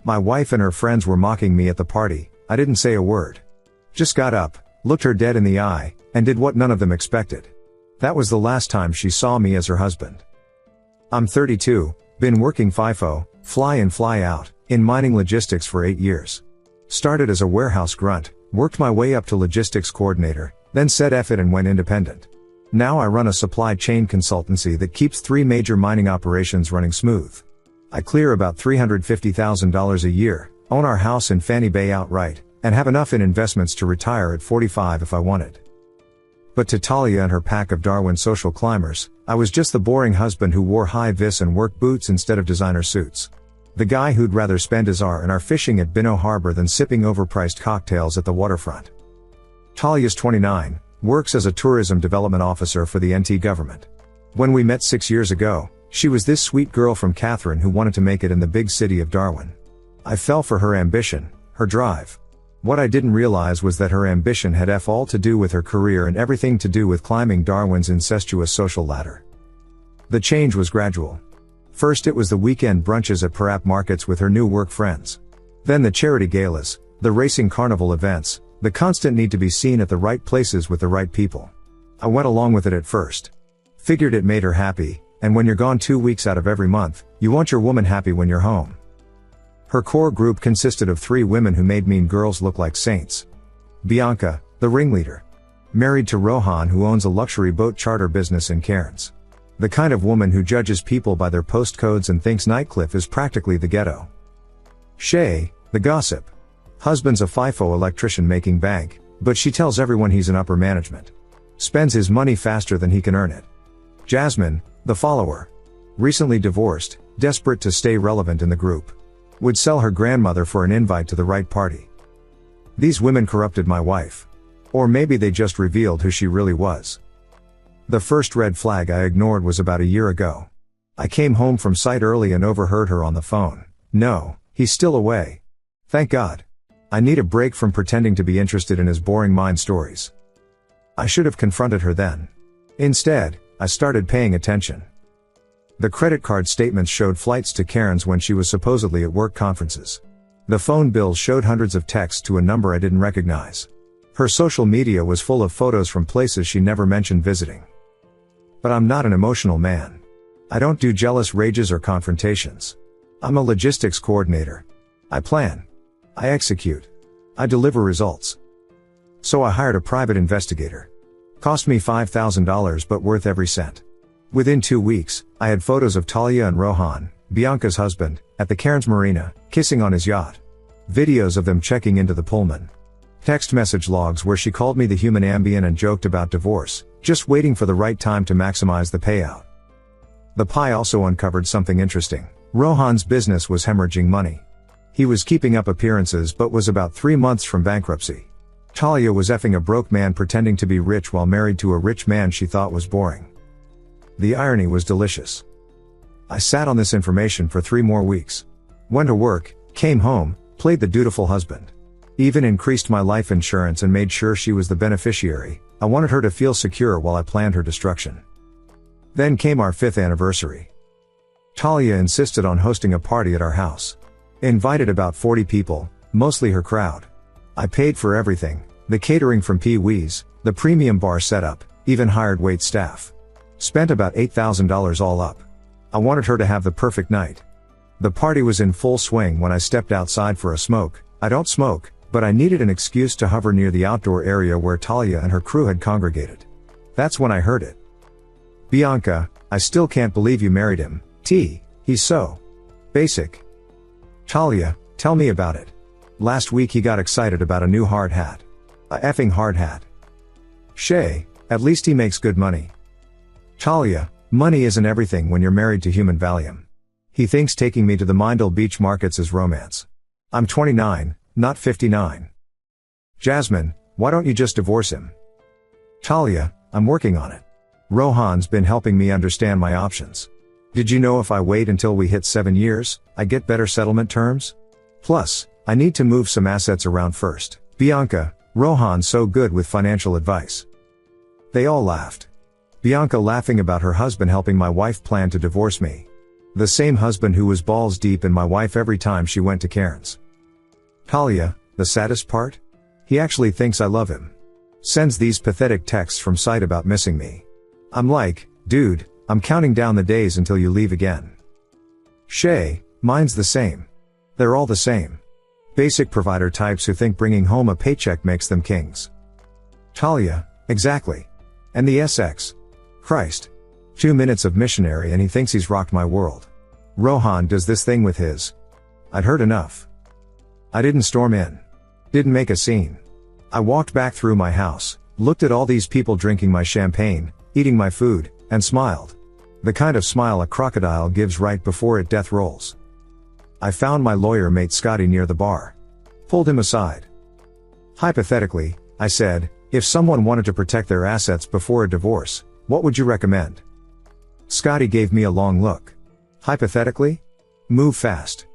My wife and her friends were mocking me at the party. I didn't say a word. Just got up, looked her dead in the eye, and did what none of them expected. That was the last time she saw me as her husband. I'm 32, been working FIFO, fly in fly out, in mining logistics for 8 years. Started as a warehouse grunt, worked my way up to logistics coordinator, then said F it and went independent. Now I run a supply chain consultancy that keeps 3 major mining operations running smooth. I clear about $350,000 a year, own our house in Fannie Bay outright, and have enough in investments to retire at 45 if I wanted. But to Talia and her pack of Darwin social climbers, I was just the boring husband who wore high-vis and work boots instead of designer suits. The guy who'd rather spend his hour fishing at Binno Harbor than sipping overpriced cocktails at the waterfront. Talia's 29, works as a tourism development officer for the NT government. When we met 6 years ago, she was this sweet girl from Catherine who wanted to make it in the big city of Darwin. I fell for her ambition, her drive. What I didn't realize was that her ambition had all to do with her career and everything to do with climbing Darwin's incestuous social ladder. The change was gradual. First it was the weekend brunches at Parap markets with her new work friends. Then the charity galas, the racing carnival events, the constant need to be seen at the right places with the right people. I went along with it at first. Figured it made her happy, and when you're gone 2 weeks out of every month, you want your woman happy when you're home. Her core group consisted of 3 women who made mean girls look like saints. Bianca, the ringleader. Married to Rohan, who owns a luxury boat charter business in Cairns. The kind of woman who judges people by their postcodes and thinks Nightcliff is practically the ghetto. Shay, the gossip. Husband's a FIFO electrician making bank, but she tells everyone he's in upper management. Spends his money faster than he can earn it. Jasmine, the follower. Recently divorced, desperate to stay relevant in the group. Would sell her grandmother for an invite to the right party. These women corrupted my wife. Or maybe they just revealed who she really was. The first red flag I ignored was about a year ago. I came home from site early and overheard her on the phone. No, he's still away. Thank God. I need a break from pretending to be interested in his boring mind stories. I should have confronted her then. Instead, I started paying attention. The credit card statements showed flights to Cairns when she was supposedly at work conferences. The phone bills showed hundreds of texts to a number I didn't recognize. Her social media was full of photos from places she never mentioned visiting. But I'm not an emotional man. I don't do jealous rages or confrontations. I'm a logistics coordinator. I plan. I execute. I deliver results. So I hired a private investigator. Cost me $5,000 but worth every cent. Within 2 weeks, I had photos of Talia and Rohan, Bianca's husband, at the Cairns Marina, kissing on his yacht. Videos of them checking into the Pullman. Text message logs where she called me the human ambient and joked about divorce, just waiting for the right time to maximize the payout. The pie also uncovered something interesting. Rohan's business was hemorrhaging money. He was keeping up appearances but was about 3 months from bankruptcy. Talia was effing a broke man pretending to be rich while married to a rich man she thought was boring. The irony was delicious. I sat on this information for 3 more weeks. Went to work, came home, played the dutiful husband. Even increased my life insurance and made sure she was the beneficiary. I wanted her to feel secure while I planned her destruction. Then came our 5th anniversary. Talia insisted on hosting a party at our house. Invited about 40 people, mostly her crowd. I paid for everything, the catering from Pee-wee's, the premium bar setup, even hired wait staff. Spent about $8,000 all up. I wanted her to have the perfect night. The party was in full swing when I stepped outside for a smoke. I don't smoke, but I needed an excuse to hover near the outdoor area where Talia and her crew had congregated. That's when I heard it. Bianca, I still can't believe you married him. He's so basic. Talia, tell me about it. Last week he got excited about a new hard hat. A effing hard hat. Shay, at least he makes good money. Talia, money isn't everything when you're married to human Valium. He thinks taking me to the Mindel beach markets is romance. I'm 29, not 59. Jasmine, why don't you just divorce him? Talia, I'm working on it. Rohan's been helping me understand my options. Did you know if I wait until we hit 7 years, I get better settlement terms? Plus, I need to move some assets around first. Bianca, Rohan's so good with financial advice. They all laughed. Bianca laughing about her husband helping my wife plan to divorce me. The same husband who was balls deep in my wife every time she went to Cairns. Talia, the saddest part? He actually thinks I love him. Sends these pathetic texts from site about missing me. I'm like, dude, I'm counting down the days until you leave again. Shay, mine's the same. They're all the same. Basic provider types who think bringing home a paycheck makes them kings. Talia, exactly. And the SX. Christ. 2 minutes of missionary and he thinks he's rocked my world. Rohan does this thing with his. I'd heard enough. I didn't storm in. Didn't make a scene. I walked back through my house, looked at all these people drinking my champagne, eating my food, and smiled. The kind of smile a crocodile gives right before it death rolls. I found my lawyer mate Scotty near the bar. Pulled him aside. Hypothetically, I said, if someone wanted to protect their assets before a divorce, what would you recommend? Scotty gave me a long look. Hypothetically? Move fast.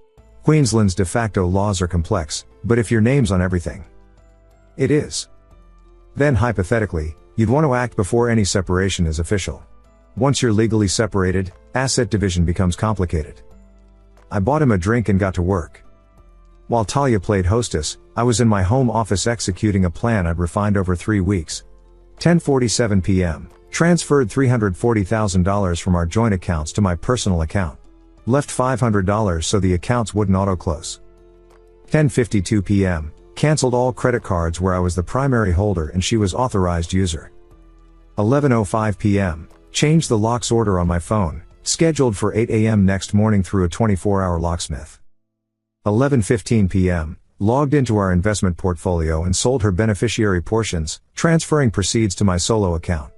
Queensland's de facto laws are complex, but if your name's on everything. It is. Then hypothetically, you'd want to act before any separation is official. Once you're legally separated, asset division becomes complicated. I bought him a drink and got to work. While Talia played hostess, I was in my home office executing a plan I'd refined over 3 weeks. 10:47 p.m. Transferred $340,000 from our joint accounts to my personal account. Left $500 so the accounts wouldn't auto-close. 10:52 p.m. Cancelled all credit cards where I was the primary holder and she was authorized user. 11:05 p.m. Changed the locks order on my phone, scheduled for 8 a.m. next morning through a 24-hour locksmith. 11:15 p.m. Logged into our investment portfolio and sold her beneficiary portions, transferring proceeds to my solo account.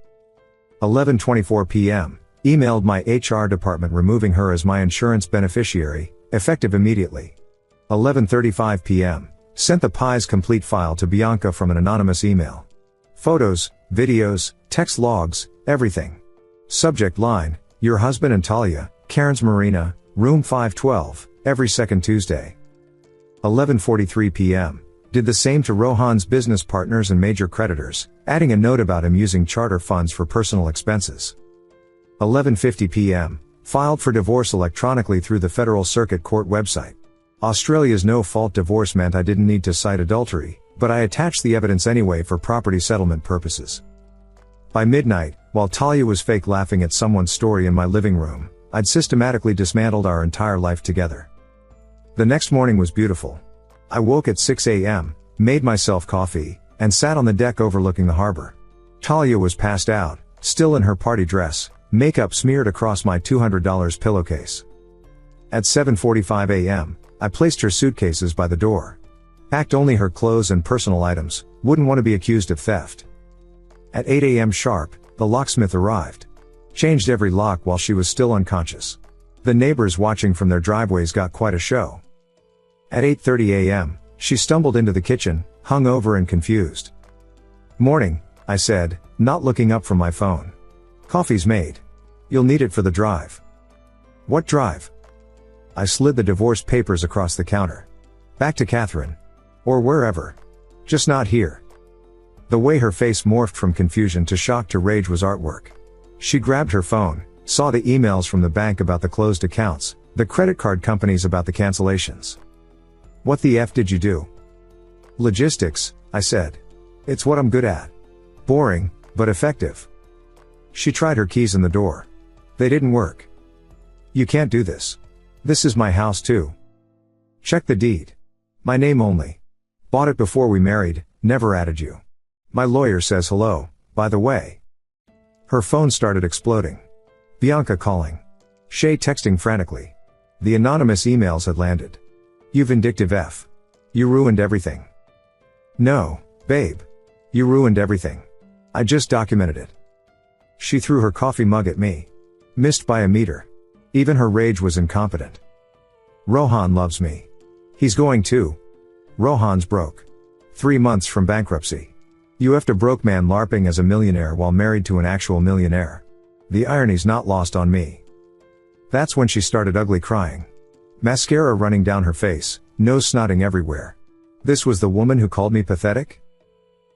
11:24 p.m. Emailed my HR department removing her as my insurance beneficiary, effective immediately. 11:35 p.m. Sent the PI's complete file to Bianca from an anonymous email. Photos, videos, text logs, everything. Subject line, your husband and Talia, Cairns Marina, room 512, every second Tuesday. 11:43 p.m. Did the same to Rohan's business partners and major creditors, adding a note about him using charter funds for personal expenses. 11:50 p.m. Filed for divorce electronically through the Federal Circuit Court website. Australia's no-fault divorce meant I didn't need to cite adultery, but I attached the evidence anyway for property settlement purposes. By midnight, while Talia was fake laughing at someone's story in my living room, I'd systematically dismantled our entire life together. The next morning was beautiful. I woke at 6 a.m., made myself coffee, and sat on the deck overlooking the harbor. Talia was passed out, still in her party dress, makeup smeared across my $200 pillowcase. At 7:45 a.m., I placed her suitcases by the door. Packed only her clothes and personal items, wouldn't want to be accused of theft. At 8 a.m. sharp, the locksmith arrived. Changed every lock while she was still unconscious. The neighbors watching from their driveways got quite a show. At 8:30 a.m., she stumbled into the kitchen, hungover and confused. Morning, I said, not looking up from my phone. Coffee's made. You'll need it for the drive. What drive? I slid the divorce papers across the counter. Back to Catherine. Or wherever. Just not here. The way her face morphed from confusion to shock to rage was artwork. She grabbed her phone, saw the emails from the bank about the closed accounts, the credit card companies about the cancellations. What the F did you do? Logistics, I said. It's what I'm good at. Boring, but effective. She tried her keys in the door. They didn't work. You can't do this. This is my house too. Check the deed. My name only. Bought it before we married, never added you. My lawyer says hello, by the way. Her phone started exploding. Bianca calling. Shay texting frantically. The anonymous emails had landed. You vindictive F. You ruined everything. No, babe. You ruined everything. I just documented it. She threw her coffee mug at me. Missed by a meter. Even her rage was incompetent. Rohan loves me. He's going too. Rohan's broke. 3 months from bankruptcy. You effed a broke man LARPing as a millionaire while married to an actual millionaire. The irony's not lost on me. That's when she started ugly crying. Mascara running down her face, nose snotting everywhere. This was the woman who called me pathetic?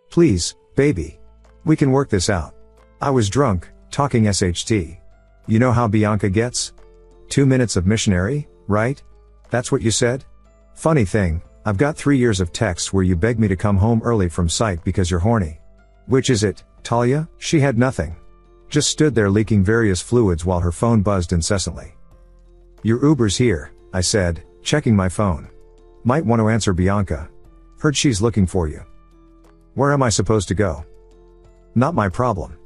Please, baby. We can work this out. I was drunk, talking SHT. You know how Bianca gets? 2 minutes of missionary, right? That's what you said? Funny thing, I've got 3 years of texts where you beg me to come home early from site because you're horny. Which is it, Talia? She had nothing. Just stood there leaking various fluids while her phone buzzed incessantly. Your Uber's here, I said, checking my phone. Might want to answer Bianca. Heard she's looking for you. Where am I supposed to go? Not my problem.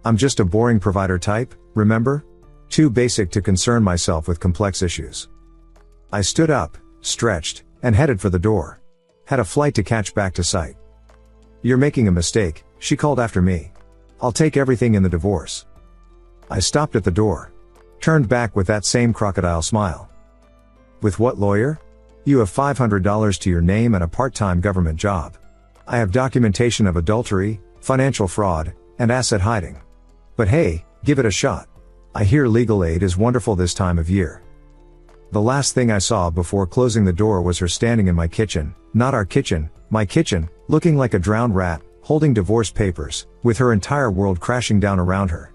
I'm just a boring provider type, remember? Too basic to concern myself with complex issues. I stood up, stretched, and headed for the door. Had a flight to catch back to site. You're making a mistake, she called after me. I'll take everything in the divorce. I stopped at the door. Turned back with that same crocodile smile. With what lawyer? You have $500 to your name and a part-time government job. I have documentation of adultery, financial fraud, and asset hiding. But hey, give it a shot. I hear legal aid is wonderful this time of year. The last thing I saw before closing the door was her standing in my kitchen, not our kitchen, my kitchen, looking like a drowned rat, holding divorce papers, with her entire world crashing down around her.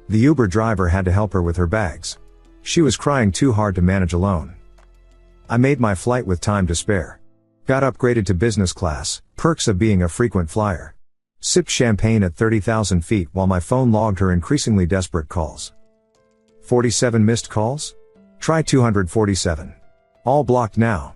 The Uber driver had to help her with her bags. She was crying too hard to manage alone. I made my flight with time to spare. Got upgraded to business class, perks of being a frequent flyer. Sipped champagne at 30,000 feet while my phone logged her increasingly desperate calls. 47 missed calls? Try 247. All blocked now.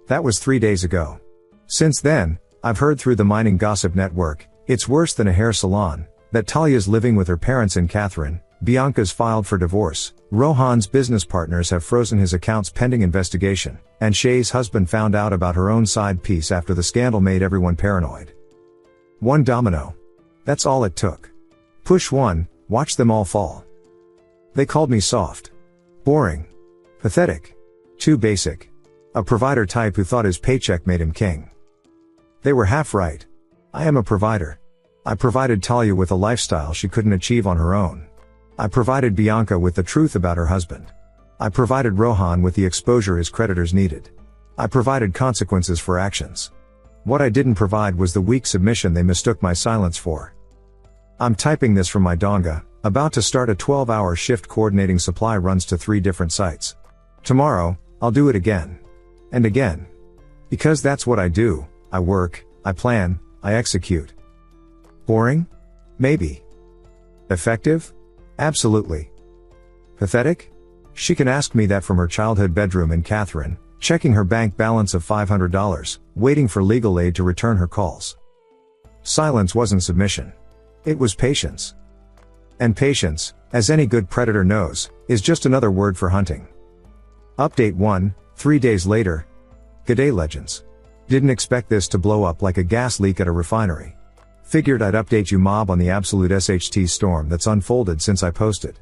That was 3 days ago. Since then, I've heard through the mining gossip network, it's worse than a hair salon, that Talia's living with her parents in Catherine, Bianca's filed for divorce, Rohan's business partners have frozen his accounts pending investigation, and Shay's husband found out about her own side piece after the scandal made everyone paranoid. One domino. That's all it took. Push one, watch them all fall. They called me soft. Boring. Pathetic. Too basic. A provider type who thought his paycheck made him king. They were half right. I am a provider. I provided Talia with a lifestyle she couldn't achieve on her own. I provided Bianca with the truth about her husband. I provided Rohan with the exposure his creditors needed. I provided consequences for actions. What I didn't provide was the weak submission they mistook my silence for. I'm typing this from my donga, about to start a 12-hour shift coordinating supply runs to 3 different sites. Tomorrow, I'll do it again. And again. Because that's what I do. I work, I plan, I execute. Boring? Maybe. Effective? Absolutely. Pathetic? She can ask me that from her childhood bedroom in Catherine, checking her bank balance of $500, waiting for legal aid to return her calls. Silence wasn't submission. It was patience. And patience, as any good predator knows, is just another word for hunting. Update 1, 3 days later. G'day legends. Didn't expect this to blow up like a gas leak at a refinery. Figured I'd update you mob on the absolute SHT storm that's unfolded since I posted.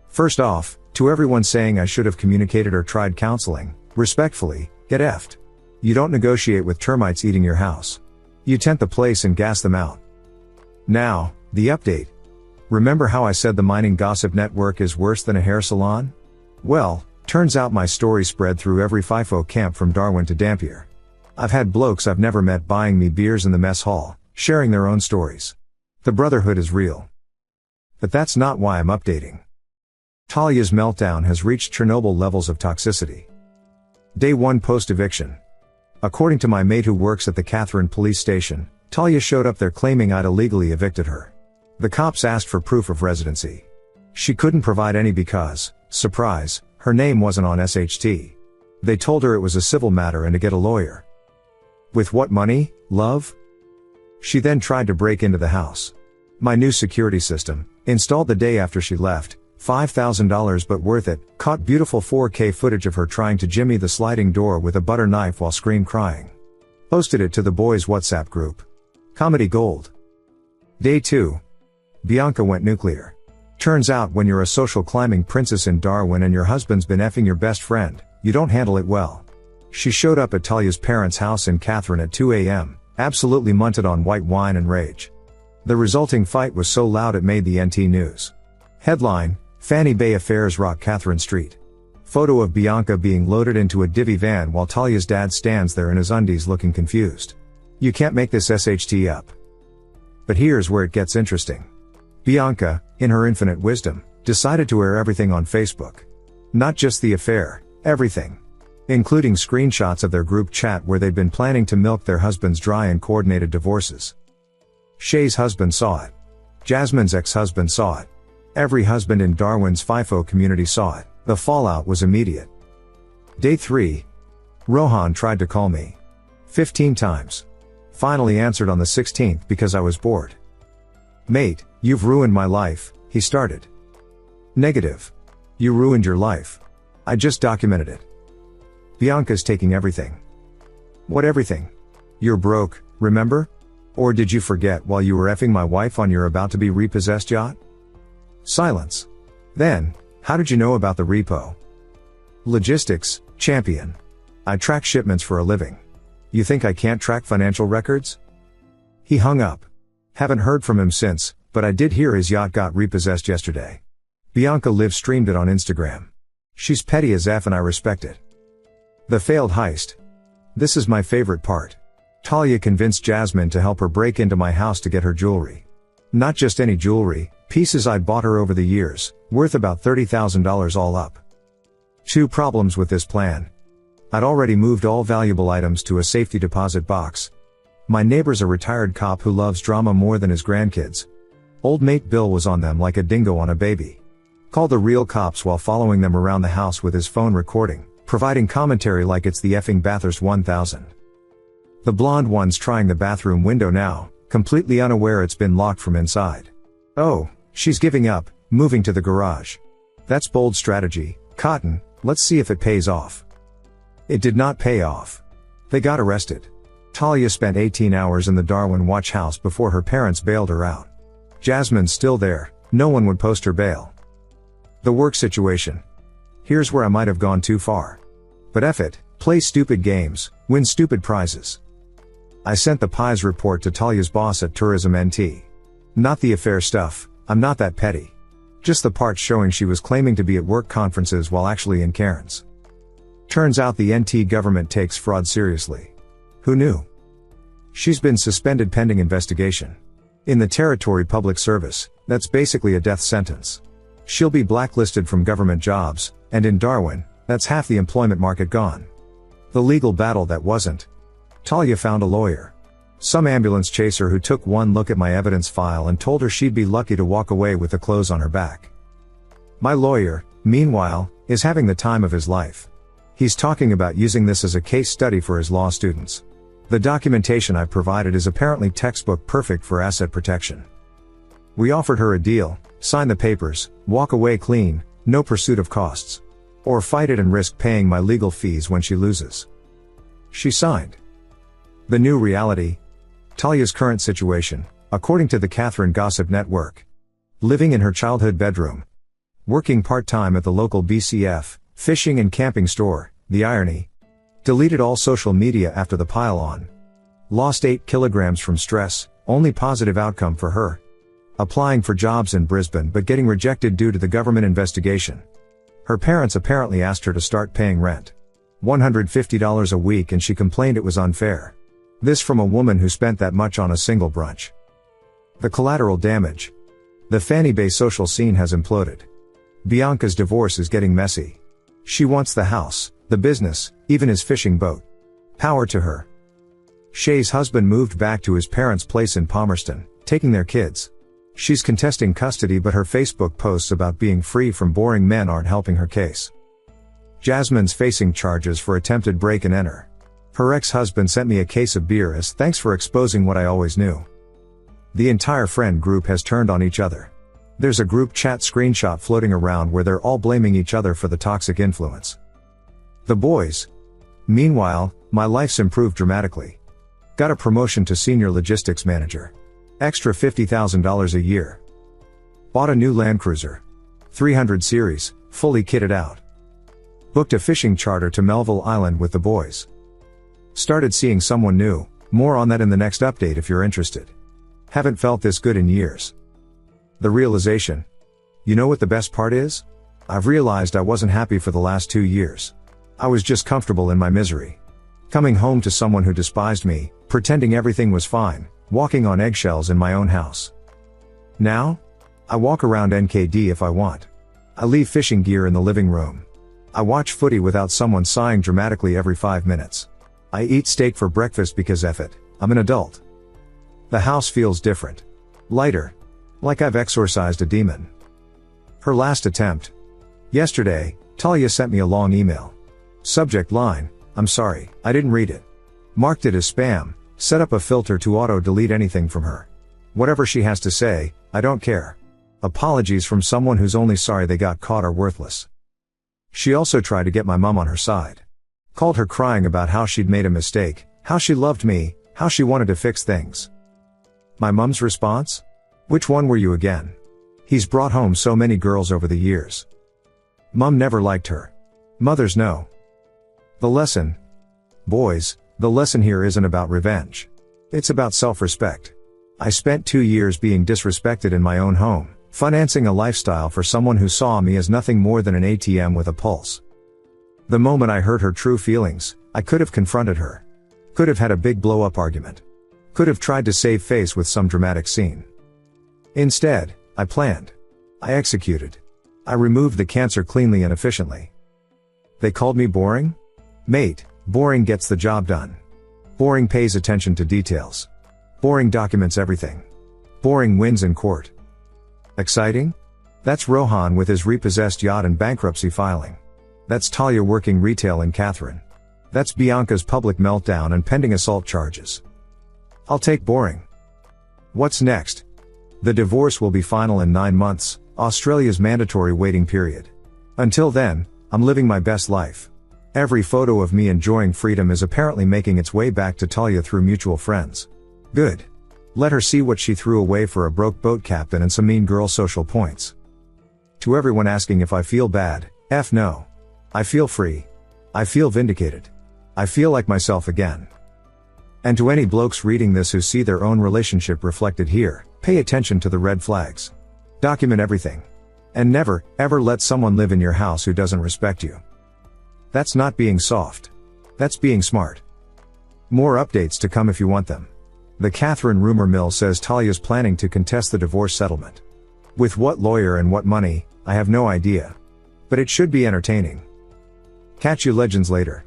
First off, to everyone saying I should have communicated or tried counseling, respectfully, get effed. You don't negotiate with termites eating your house. You tent the place and gas them out. Now, the update. Remember how I said the mining gossip network is worse than a hair salon? Well, turns out my story spread through every FIFO camp from Darwin to Dampier. I've had blokes I've never met buying me beers in the mess hall, sharing their own stories. The brotherhood is real. But that's not why I'm updating. Talia's meltdown has reached Chernobyl levels of toxicity. Day 1 post-eviction. According to my mate who works at the Catherine police station, Talia showed up there claiming I'd illegally evicted her. The cops asked for proof of residency. She couldn't provide any because, surprise, her name wasn't on SHT. They told her it was a civil matter and to get a lawyer. With what money, love? She then tried to break into the house. My new security system, installed the day after she left, $5,000 but worth it, caught beautiful 4K footage of her trying to jimmy the sliding door with a butter knife while scream crying. Posted it to the boys' WhatsApp group. Comedy gold. Day 2. Bianca went nuclear. Turns out when you're a social climbing princess in Darwin and your husband's been effing your best friend, you don't handle it well. She showed up at Talia's parents' house in Catherine at 2 a.m., absolutely munted on white wine and rage. The resulting fight was so loud it made the NT news. Headline, Fanny Bay Affairs rock Catherine Street. Photo of Bianca being loaded into a divvy van while Talia's dad stands there in his undies looking confused. You can't make this SHT up. But here's where it gets interesting. Bianca, in her infinite wisdom, decided to air everything on Facebook. Not just the affair, everything. Including screenshots of their group chat where they'd been planning to milk their husbands dry in coordinated divorces. Shay's husband saw it. Jasmine's ex-husband saw it. Every husband in Darwin's FIFO community saw it. The fallout was immediate. Day 3. Rohan tried to call me 15 times. Finally answered on the 16th because I was bored. "Mate, you've ruined my life," he started. "Negative. You ruined your life. I just documented it. Bianca's taking everything." "What everything? You're broke, remember? Or did you forget while you were effing my wife on your about to be repossessed yacht?" Silence. Then, "How did you know about the repo?" "Logistics, champion. I track shipments for a living. You think I can't track financial records?" He hung up. Haven't heard from him since, but I did hear his yacht got repossessed yesterday. Bianca live streamed it on Instagram. She's petty as F and I respect it. The failed heist. This is my favorite part. Talia convinced Jasmine to help her break into my house to get her jewelry. Not just any jewelry, pieces I'd bought her over the years, worth about $30,000 all up. Two problems with this plan. I'd already moved all valuable items to a safety deposit box. My neighbor's a retired cop who loves drama more than his grandkids. Old mate Bill was on them like a dingo on a baby. Called the real cops while following them around the house with his phone recording, providing commentary like it's the effing Bathurst 1000. The blonde one's trying the bathroom window now, completely unaware it's been locked from inside. Oh, she's giving up, moving to the garage. That's bold strategy, Cotton, let's see if it pays off. It did not pay off. They got arrested. Talia spent 18 hours in the Darwin watch house before her parents bailed her out. Jasmine's still there, no one would post her bail. The work situation. Here's where I might have gone too far. But F it, play stupid games, win stupid prizes. I sent the pies report to Talia's boss at Tourism NT. Not the affair stuff, I'm not that petty. Just the parts showing she was claiming to be at work conferences while actually in Cairns. Turns out the NT government takes fraud seriously. Who knew? She's been suspended pending investigation. In the Territory Public Service, that's basically a death sentence. She'll be blacklisted from government jobs, and in Darwin, that's half the employment market gone. The legal battle that wasn't. Talia found a lawyer. Some ambulance chaser who took one look at my evidence file and told her she'd be lucky to walk away with the clothes on her back. My lawyer, meanwhile, is having the time of his life. He's talking about using this as a case study for his law students. The documentation I provided is apparently textbook perfect for asset protection. We offered her a deal, sign the papers, walk away clean, no pursuit of costs. Or fight it and risk paying my legal fees when she loses. She signed. The new reality. Talia's current situation, according to the Catherine Gossip Network. Living in her childhood bedroom. Working part-time at the local BCF, fishing and camping store, the irony. Deleted all social media after the pile-on. Lost 8 kilograms from stress, only positive outcome for her. Applying for jobs in Brisbane but getting rejected due to the government investigation. Her parents apparently asked her to start paying rent. $150 a week and she complained it was unfair. This from a woman who spent that much on a single brunch. The collateral damage. The Fanny Bay social scene has imploded. Bianca's divorce is getting messy. She wants the house, the business, even his fishing boat. Power to her. Shay's husband moved back to his parents' place in Palmerston, taking their kids. She's contesting custody but her Facebook posts about being free from boring men aren't helping her case. Jasmine's facing charges for attempted break and enter. Her ex-husband sent me a case of beer as thanks for exposing what I always knew. The entire friend group has turned on each other. There's a group chat screenshot floating around where they're all blaming each other for the toxic influence. The boys. Meanwhile, my life's improved dramatically. Got a promotion to senior logistics manager. Extra $50,000 a year. Bought a new Land Cruiser. 300 series, fully kitted out. Booked a fishing charter to Melville Island with the boys. Started seeing someone new, more on that in the next update if you're interested. Haven't felt this good in years. The realization. You know what the best part is? I've realized I wasn't happy for the last 2 years. I was just comfortable in my misery. Coming home to someone who despised me, pretending everything was fine, walking on eggshells in my own house. Now? I walk around NKD if I want. I leave fishing gear in the living room. I watch footy without someone sighing dramatically every 5 minutes. I eat steak for breakfast because F it, I'm an adult. The house feels different. Lighter. Like I've exorcised a demon. Her last attempt. Yesterday, Talia sent me a long email. Subject line, I'm sorry, I didn't read it. Marked it as spam, set up a filter to auto-delete anything from her. Whatever she has to say, I don't care. Apologies from someone who's only sorry they got caught are worthless. She also tried to get my mom on her side. Called her crying about how she'd made a mistake, how she loved me, how she wanted to fix things. My mom's response? Which one were you again? He's brought home so many girls over the years. Mom never liked her. Mothers know. The lesson? Boys, the lesson here isn't about revenge. It's about self-respect. I spent 2 years being disrespected in my own home, financing a lifestyle for someone who saw me as nothing more than an ATM with a pulse. The moment I heard her true feelings, I could have confronted her. Could have had a big blow-up argument. Could have tried to save face with some dramatic scene. Instead, I planned. I executed. I removed the cancer cleanly and efficiently. They called me boring? Mate, boring gets the job done. Boring pays attention to details. Boring documents everything. Boring wins in court. Exciting? That's Rohan with his repossessed yacht and bankruptcy filing. That's Talia working retail in Catherine. That's Bianca's public meltdown and pending assault charges. I'll take boring. What's next? The divorce will be final in 9 months, Australia's mandatory waiting period. Until then, I'm living my best life. Every photo of me enjoying freedom is apparently making its way back to Talia through mutual friends. Good. Let her see what she threw away for a broke boat captain and some mean girl social points. To everyone asking if I feel bad, F no. I feel free. I feel vindicated. I feel like myself again. And to any blokes reading this who see their own relationship reflected here, pay attention to the red flags. Document everything. And never, ever let someone live in your house who doesn't respect you. That's not being soft. That's being smart. More updates to come if you want them. The Catherine rumor mill says Talia's planning to contest the divorce settlement. With what lawyer and what money, I have no idea. But it should be entertaining. Catch you legends later.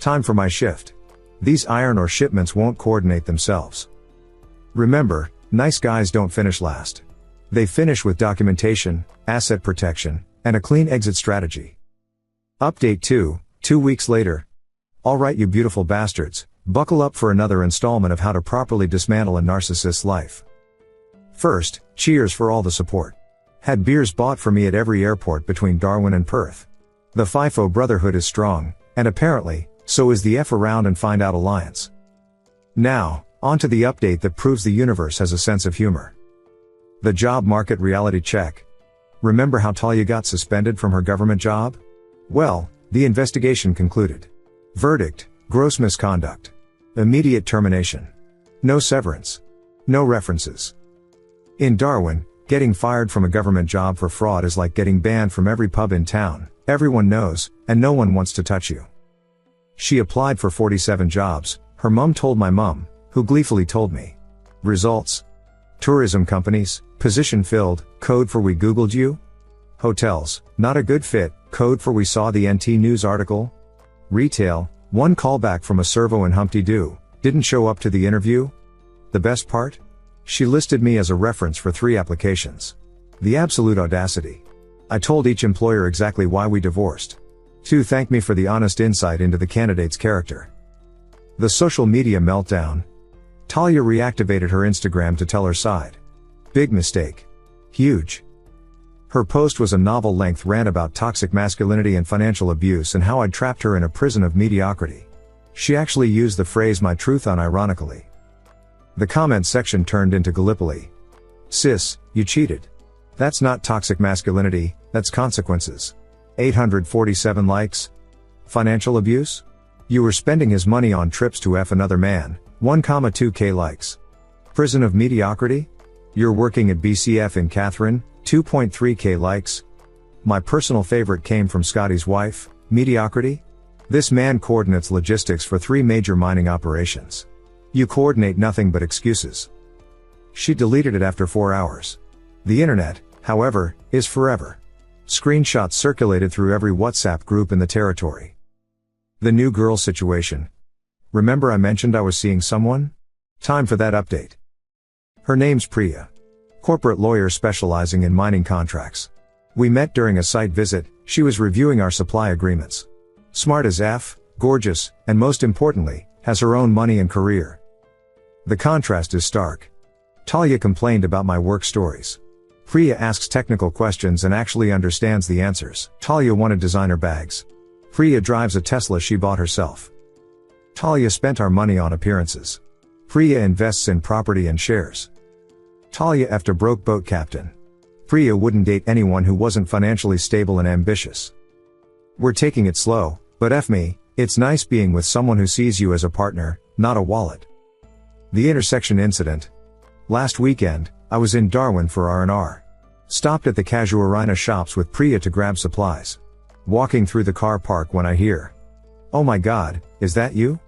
Time for my shift. These iron ore shipments won't coordinate themselves. Remember, nice guys don't finish last. They finish with documentation, asset protection, and a clean exit strategy. Update 2, 2 weeks later. Alright you beautiful bastards, buckle up for another installment of how to properly dismantle a narcissist's life. First, cheers for all the support. Had beers bought for me at every airport between Darwin and Perth. The FIFO brotherhood is strong, and apparently, so is the F around and find out alliance. Now, on to the update that proves the universe has a sense of humor. The job market reality check. Remember how Talia got suspended from her government job? Well, the investigation concluded. Verdict, gross misconduct. Immediate termination. No severance. No references. In Darwin, getting fired from a government job for fraud is like getting banned from every pub in town, everyone knows, and no one wants to touch you. She applied for 47 jobs, her mum told my mum, who gleefully told me. Results? Tourism companies, position filled, code for we googled you? Hotels, not a good fit, code for we saw the NT News article? Retail, one callback from a servo in Humpty Doo, didn't show up to the interview? The best part? She listed me as a reference for 3 applications. The absolute audacity. I told each employer exactly why we divorced. 2 thanked me for the honest insight into the candidate's character. The social media meltdown. Talia reactivated her Instagram to tell her side. Big mistake. Huge. Her post was a novel-length rant about toxic masculinity and financial abuse and how I'd trapped her in a prison of mediocrity. She actually used the phrase my truth unironically. The comment section turned into Gallipoli. Sis, you cheated. That's not toxic masculinity, that's consequences. 847 likes. Financial abuse? You were spending his money on trips to F another man, 1,2k likes. Prison of mediocrity? You're working at BCF in Catherine, 2.3k likes. My personal favorite came from Scotty's wife, mediocrity? This man coordinates logistics for 3 major mining operations. You coordinate nothing but excuses. She deleted it after 4 hours. The internet, however, is forever. Screenshots circulated through every WhatsApp group in the territory. The new girl situation. Remember I mentioned I was seeing someone? Time for that update. Her name's Priya. Corporate lawyer specializing in mining contracts. We met during a site visit, she was reviewing our supply agreements. Smart as F, gorgeous, and most importantly, has her own money and career. The contrast is stark. Talia complained about my work stories. Priya asks technical questions and actually understands the answers. Talia wanted designer bags. Priya drives a Tesla she bought herself. Talia spent our money on appearances. Priya invests in property and shares. Talia effed a broke boat captain. Priya wouldn't date anyone who wasn't financially stable and ambitious. We're taking it slow, but F me, it's nice being with someone who sees you as a partner, not a wallet. The intersection incident. Last weekend, I was in Darwin for R&R. Stopped at the Casuarina shops with Priya to grab supplies. Walking through the car park when I hear, "Oh my God, is that you?"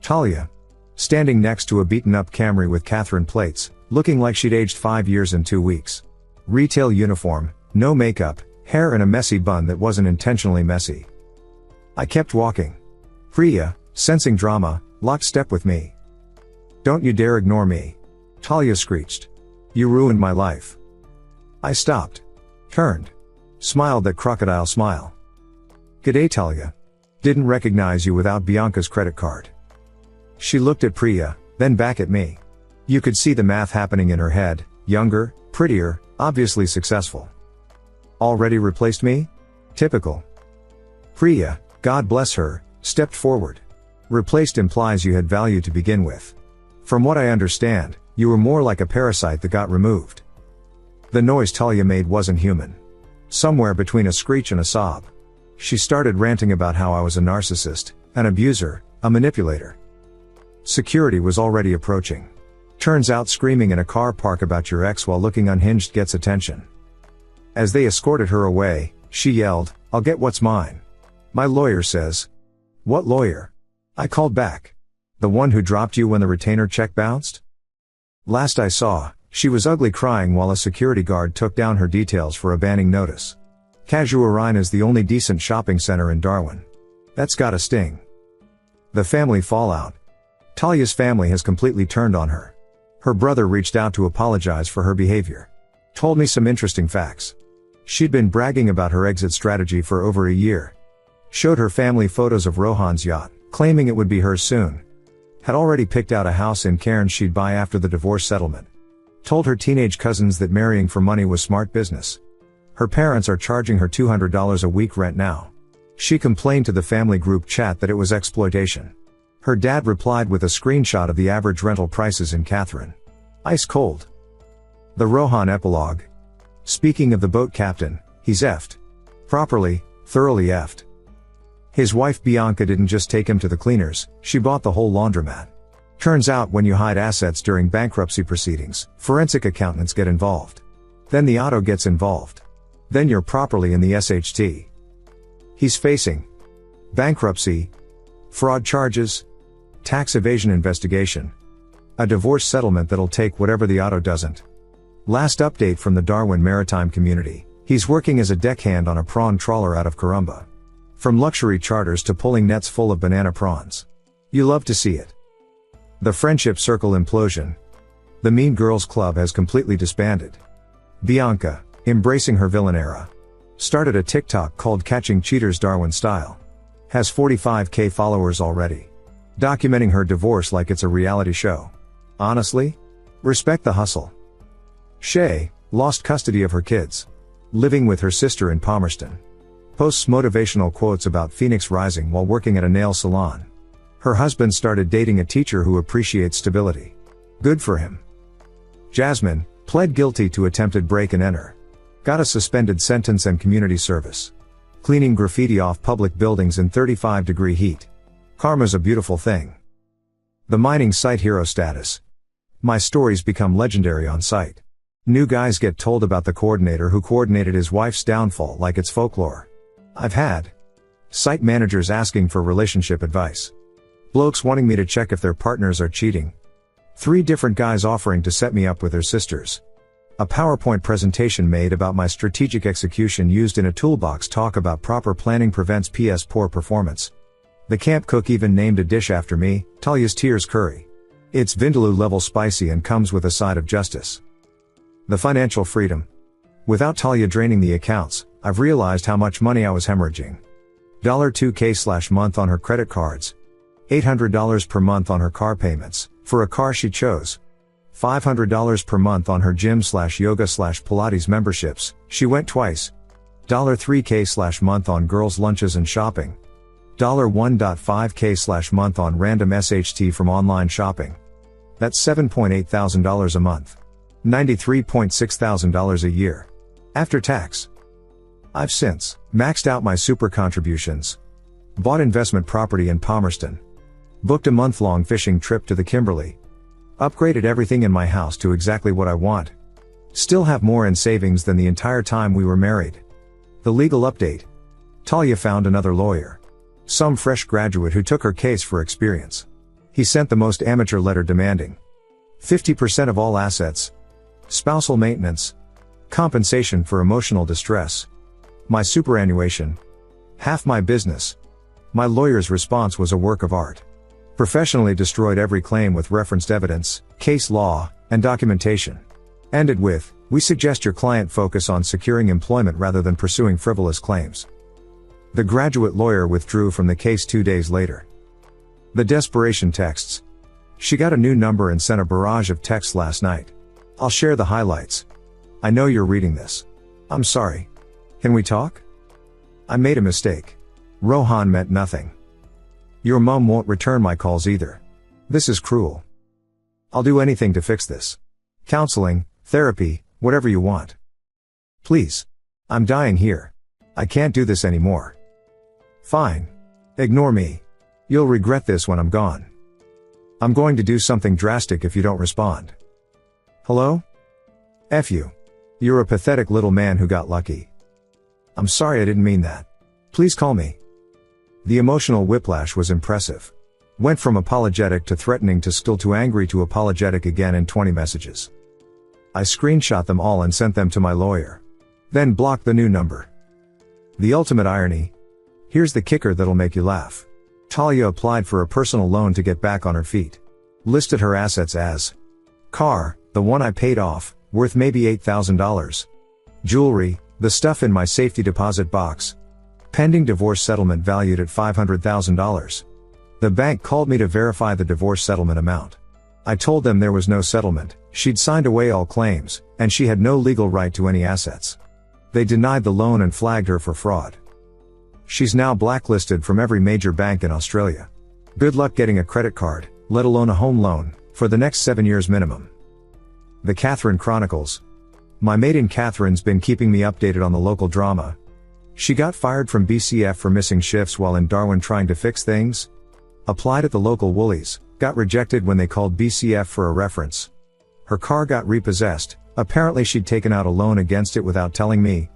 Talia. Standing next to a beaten-up Camry with Catherine plates, looking like she'd aged 5 years and 2 weeks. Retail uniform, no makeup, hair in a messy bun that wasn't intentionally messy. I kept walking. Priya, sensing drama, locked step with me. "Don't you dare ignore me," Talia screeched. "You ruined my life." I stopped. Turned. Smiled that crocodile smile. "G'day Talia. Didn't recognize you without Bianca's credit card." She looked at Priya, then back at me. You could see the math happening in her head, younger, prettier, obviously successful. "Already replaced me?" Typical. Priya, God bless her, stepped forward. "Replaced implies you had value to begin with. From what I understand, you were more like a parasite that got removed." The noise Talia made wasn't human. Somewhere between a screech and a sob. She started ranting about how I was a narcissist, an abuser, a manipulator. Security was already approaching. Turns out screaming in a car park about your ex while looking unhinged gets attention. As they escorted her away, she yelled, "I'll get what's mine. My lawyer says." "What lawyer?" I called back. "The one who dropped you when the retainer check bounced?" Last I saw, she was ugly crying while a security guard took down her details for a banning notice. Casuarina is the only decent shopping center in Darwin. That's gotta sting. The family fallout. Talia's family has completely turned on her. Her brother reached out to apologize for her behavior. Told me some interesting facts. She'd been bragging about her exit strategy for over a year. Showed her family photos of Rohan's yacht, claiming it would be hers soon. Had already picked out a house in Cairns she'd buy after the divorce settlement. Told her teenage cousins that marrying for money was smart business. Her parents are charging her $200 a week rent now. She complained to the family group chat that it was exploitation. Her dad replied with a screenshot of the average rental prices in Catherine. Ice cold. The Rohan epilogue. Speaking of the boat captain, he's effed. Properly, thoroughly effed. His wife Bianca didn't just take him to the cleaners, she bought the whole laundromat. Turns out when you hide assets during bankruptcy proceedings, forensic accountants get involved. Then the auto gets involved. Then you're properly in the SHT. He's facing bankruptcy, fraud charges, tax evasion investigation, a divorce settlement that'll take whatever the auto doesn't. Last update from the Darwin maritime community, he's working as a deckhand on a prawn trawler out of Karumba. From luxury charters to pulling nets full of banana prawns. You love to see it. The friendship circle implosion. The Mean Girls Club has completely disbanded. Bianca, embracing her villain era. Started a TikTok called Catching Cheaters Darwin Style. Has 45k followers already. Documenting her divorce like it's a reality show. Honestly? Respect the hustle. Shay, lost custody of her kids. Living with her sister in Palmerston. Posts motivational quotes about Phoenix rising while working at a nail salon. Her husband started dating a teacher who appreciates stability. Good for him. Jasmine, pled guilty to attempted break and enter. Got a suspended sentence and community service. Cleaning graffiti off public buildings in 35-degree heat. Karma's a beautiful thing. The mining site hero status. My stories become legendary on site. New guys get told about the coordinator who coordinated his wife's downfall like it's folklore. I've had site managers asking for relationship advice. Blokes wanting me to check if their partners are cheating. 3 different guys offering to set me up with their sisters. A PowerPoint presentation made about my strategic execution used in a toolbox talk about proper planning prevents poor performance. The camp cook even named a dish after me, Talia's Tears Curry. It's Vindaloo level spicy and comes with a side of justice. The financial freedom. Without Talia draining the accounts, I've realized how much money I was hemorrhaging. $2K/month on her credit cards. $800 per month on her car payments, for a car she chose. $500 per month on her gym/yoga/Pilates memberships, she went twice. $3K/month on girls' lunches and shopping. $1.5K/month on random SHT from online shopping. That's $7.8 thousand a month. $93.6 thousand a year. After tax. I've since maxed out my super contributions. Bought investment property in Palmerston. Booked a month-long fishing trip to the Kimberley. Upgraded everything in my house to exactly what I want. Still have more in savings than the entire time we were married. The legal update. Talia found another lawyer. Some fresh graduate who took her case for experience. He sent the most amateur letter demanding 50% of all assets, spousal maintenance, compensation for emotional distress, my superannuation, half my business. My lawyer's response was a work of art. Professionally destroyed every claim with referenced evidence, case law, and documentation. Ended with, we suggest your client focus on securing employment rather than pursuing frivolous claims. The graduate lawyer withdrew from the case 2 days later. The desperation texts. She got a new number and sent a barrage of texts last night. I'll share the highlights. I know you're reading this. I'm sorry. Can we talk? I made a mistake. Rohan meant nothing. Your mom won't return my calls either. This is cruel. I'll do anything to fix this. Counseling, therapy, whatever you want. Please. I'm dying here. I can't do this anymore. Fine. Ignore me. You'll regret this when I'm gone. I'm going to do something drastic if you don't respond. Hello? F you. You're a pathetic little man who got lucky. I'm sorry I didn't mean that. Please call me. The emotional whiplash was impressive. Went from apologetic to threatening to still to angry to apologetic again in 20 messages. I screenshot them all and sent them to my lawyer. Then blocked the new number. The ultimate irony. Here's the kicker that'll make you laugh. Talia applied for a personal loan to get back on her feet. Listed her assets as car, the one I paid off, worth maybe $8,000. Jewelry, the stuff in my safety deposit box. Pending divorce settlement valued at $500,000. The bank called me to verify the divorce settlement amount. I told them there was no settlement, she'd signed away all claims, and she had no legal right to any assets. They denied the loan and flagged her for fraud. She's now blacklisted from every major bank in Australia. Good luck getting a credit card, let alone a home loan, for the next 7 years minimum. The Catherine Chronicles. My maiden Catherine's been keeping me updated on the local drama. She got fired from BCF for missing shifts while in Darwin trying to fix things. Applied at the local Woolies, got rejected when they called BCF for a reference. Her car got repossessed, apparently she'd taken out a loan against it without telling me.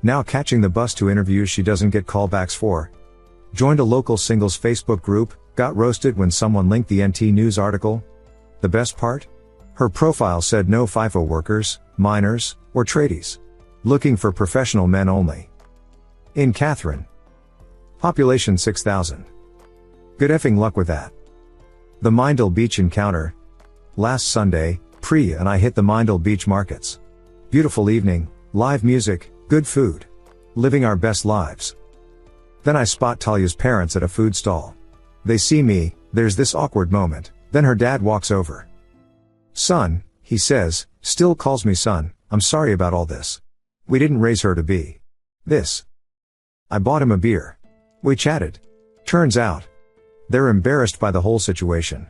Now catching the bus to interviews she doesn't get callbacks for. Joined a local singles Facebook group, got roasted when someone linked the NT News article. The best part? Her profile said no FIFO workers, minors, or tradies. Looking for professional men only. In Catherine. Population 6,000. Good effing luck with that. The Mindle Beach encounter. Last Sunday, Priya and I hit the Mindle Beach markets. Beautiful evening, live music, good food. Living our best lives. Then I spot Talia's parents at a food stall. They see me, there's this awkward moment, then her dad walks over. Son, he says, still calls me son, I'm sorry about all this. We didn't raise her to be this. I bought him a beer. We chatted. Turns out, they're embarrassed by the whole situation.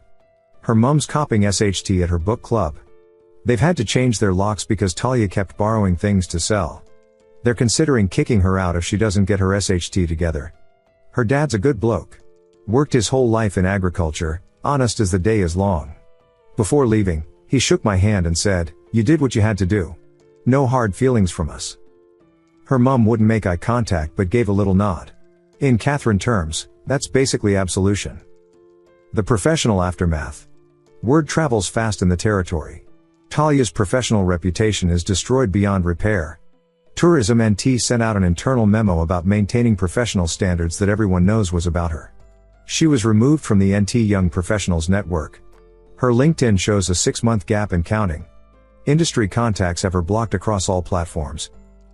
Her mum's copying SHT at her book club. They've had to change their locks because Talia kept borrowing things to sell. They're considering kicking her out if she doesn't get her SHT together. Her dad's a good bloke. Worked his whole life in agriculture, honest as the day is long. Before leaving, he shook my hand and said, "You did what you had to do. No hard feelings from us." Her mum wouldn't make eye contact but gave a little nod. In Catherine terms, that's basically absolution. The professional aftermath. Word travels fast in the territory. Talia's professional reputation is destroyed beyond repair. Tourism NT sent out an internal memo about maintaining professional standards that everyone knows was about her. She was removed from the NT Young Professionals Network. Her LinkedIn shows a 6-month gap and counting. Industry contacts have her blocked across all platforms.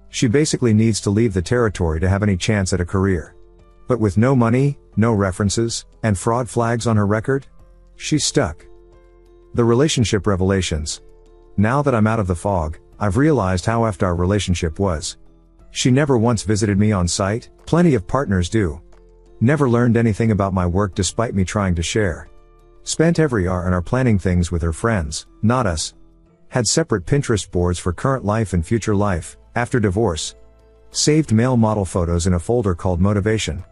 She basically needs to leave the territory to have any chance at a career. But with no money, no references, and fraud flags on her record, she's stuck. The relationship revelations. Now that I'm out of the fog, I've realized how effed our relationship was. She never once visited me on site, plenty of partners do. Never learned anything about my work despite me trying to share. Spent every hour in our planning things with her friends, not us. Had separate Pinterest boards for current life and future life, after divorce. Saved male model photos in a folder called Motivation.